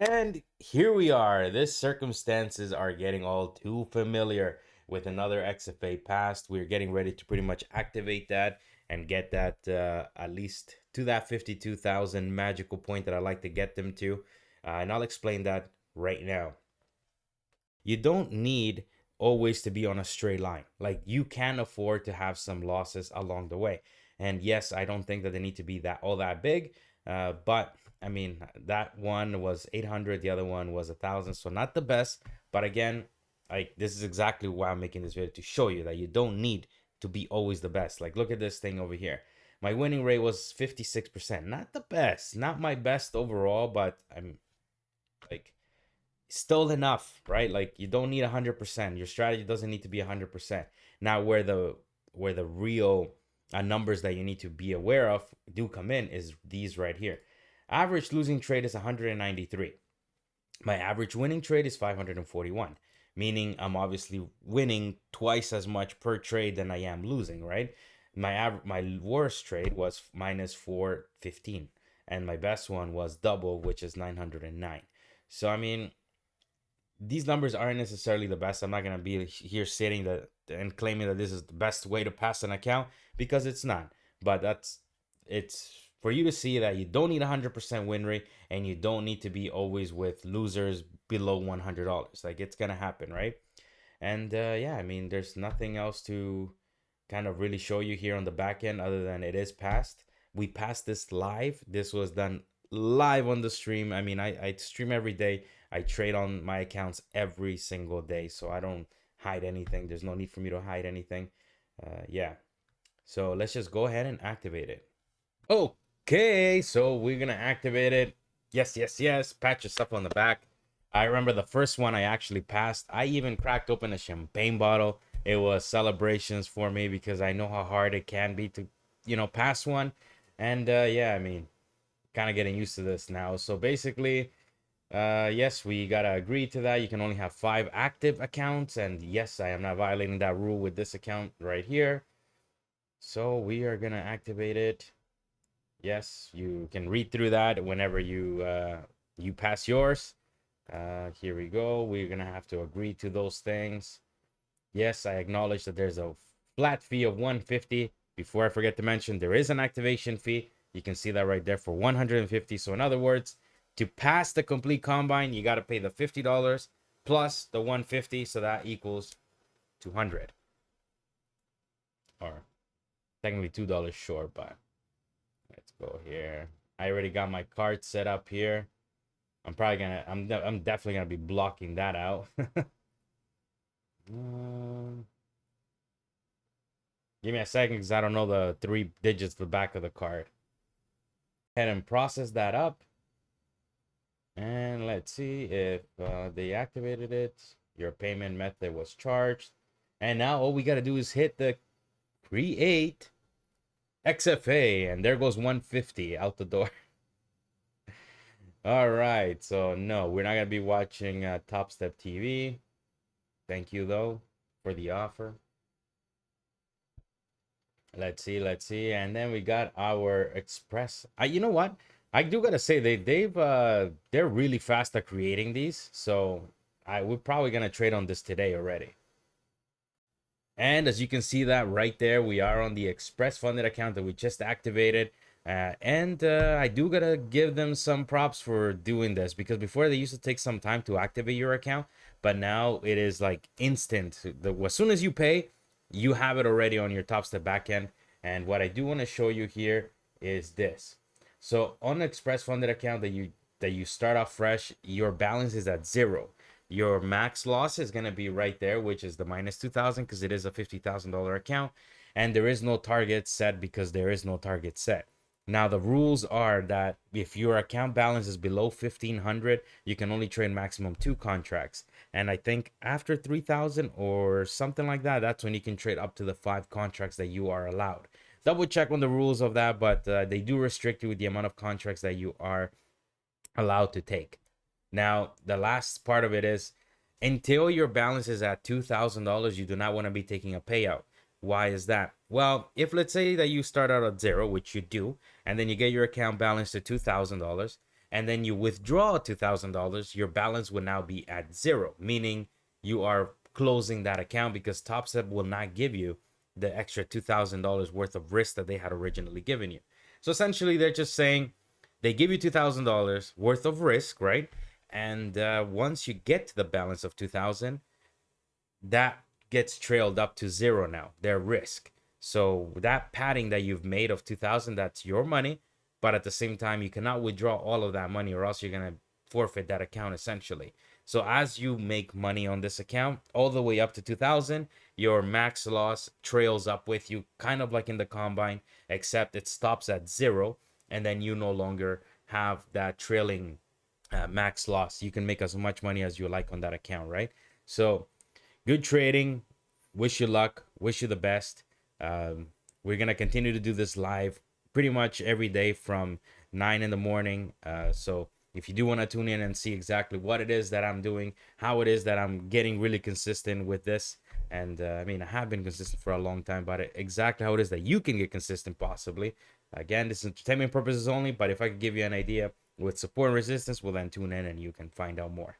And here we are. This circumstances are getting all too familiar with another XFA passed. We're getting ready to pretty much activate that and get that at least to that 52,000 magical point that I like to get them to. And I'll explain that right now. You don't need always to be on a straight line. Like you can afford to have some losses along the way. And yes, I don't think that they need to be that all that big. But I mean, that one was 800, the other one was 1,000, so not the best. But again, like this is exactly why I'm making this video, to show you that you don't need to be always the best. Like look at this thing over here. My winning rate was 56%. Not the best, not my best overall, but I'm like still enough, right? Like you don't need 100%. Your strategy doesn't need to be 100%. Now where the real numbers that you need to be aware of do come in is these right here. Average losing trade is 193. My average winning trade is 541, meaning I'm obviously winning twice as much per trade than I am losing, right? My worst trade was minus 415, and my best one was double, which is 909. So I mean, these numbers aren't necessarily the best. I'm not gonna be here sitting that and claiming that this is the best way to pass an account, because it's not. But it's for you to see that you don't need 100% win rate, and you don't need to be always with losers below $100. Like it's gonna happen, right? And yeah, I mean, there's nothing else to kind of really show you here on the back end other than it is passed. We passed this live. This was done live on the stream. I mean, I stream every day. I trade on my accounts every single day, so I don't hide anything. There's no need for me to hide anything. Yeah. So let's just go ahead and activate it. Okay, so we're gonna activate it. Yes, yes, yes. Pat yourself on the back. I remember the first one I actually passed. I even cracked open a champagne bottle. It was celebrations for me because I know how hard it can be to, pass one. And yeah, I mean, kind of getting used to this now. So basically, yes, we gotta agree to that. You can only have 5 active accounts, and yes, I am not violating that rule with this account right here. So we are gonna activate it. Yes, you can read through that whenever you pass yours. Here we go. We're gonna have to agree to those things. Yes, I acknowledge that there's a flat fee of 150. Before I forget to mention, there is an activation fee. You can see that right there for 150. So in other words, to pass the complete combine, you got to pay the $50 plus the 150, so that equals 200. Or technically $2 short, but let's go here. I already got my card set up here. I'm definitely gonna be blocking that out. Give me a second because I don't know the 3 digits the back of the card. Head and process that up. And let's see if they activated it. Your payment method was charged. And now all we got to do is hit the create XFA. And there goes 150 out the door. All right. So no, we're not going to be watching Topstep TV. Thank you, though, for the offer. Let's see. And then we got our Express. You know what? I do gotta say they're really fast at creating these. So we're probably gonna trade on this today already. And as you can see that right there, we are on the Express funded account that we just activated. And I do gotta give them some props for doing this, because before they used to take some time to activate your account, but now it is like instant. As soon as you pay, you have it already on your Topstep backend. And what I do want to show you here is this. So on the Express funded account that you start off fresh, your balance is at 0. Your max loss is going to be right there, which is the minus 2,000, because it is a $50,000 account, and there is no target set because there is no target set. Now the rules are that if your account balance is below 1,500, you can only trade maximum 2 contracts. And I think after 3,000 or something like that, that's when you can trade up to the 5 contracts that you are allowed. Double check on the rules of that, but they do restrict you with the amount of contracts that you are allowed to take. Now, the last part of it is, until your balance is at $2,000, you do not want to be taking a payout. Why is that? Well, if let's say that you start out at 0, which you do, and then you get your account balance to $2,000, and then you withdraw $2,000, your balance will now be at zero, meaning you are closing that account because Topstep will not give you the extra $2,000 worth of risk that they had originally given you. So essentially, they're just saying they give you $2,000 worth of risk, right? And once you get to the balance of 2,000, that gets trailed up to zero now, their risk. So that padding that you've made of 2,000, that's your money, but at the same time, you cannot withdraw all of that money or else you're going to forfeit that account essentially. So as you make money on this account all the way up to 2,000, your max loss trails up with you, kind of like in the combine, except it stops at zero, and then you no longer have that trailing max loss. You can make as much money as you like on that account, right? So good trading. Wish you luck. Wish you the best. We're gonna continue to do this live pretty much every day from 9 in the morning. So if you do want to tune in and see exactly what it is that I'm doing, how it is that I'm getting really consistent with this, and I mean, I have been consistent for a long time, but exactly how it is that you can get consistent, possibly. Again, this is entertainment purposes only, but if I could give you an idea with support and resistance, well, then tune in and you can find out more.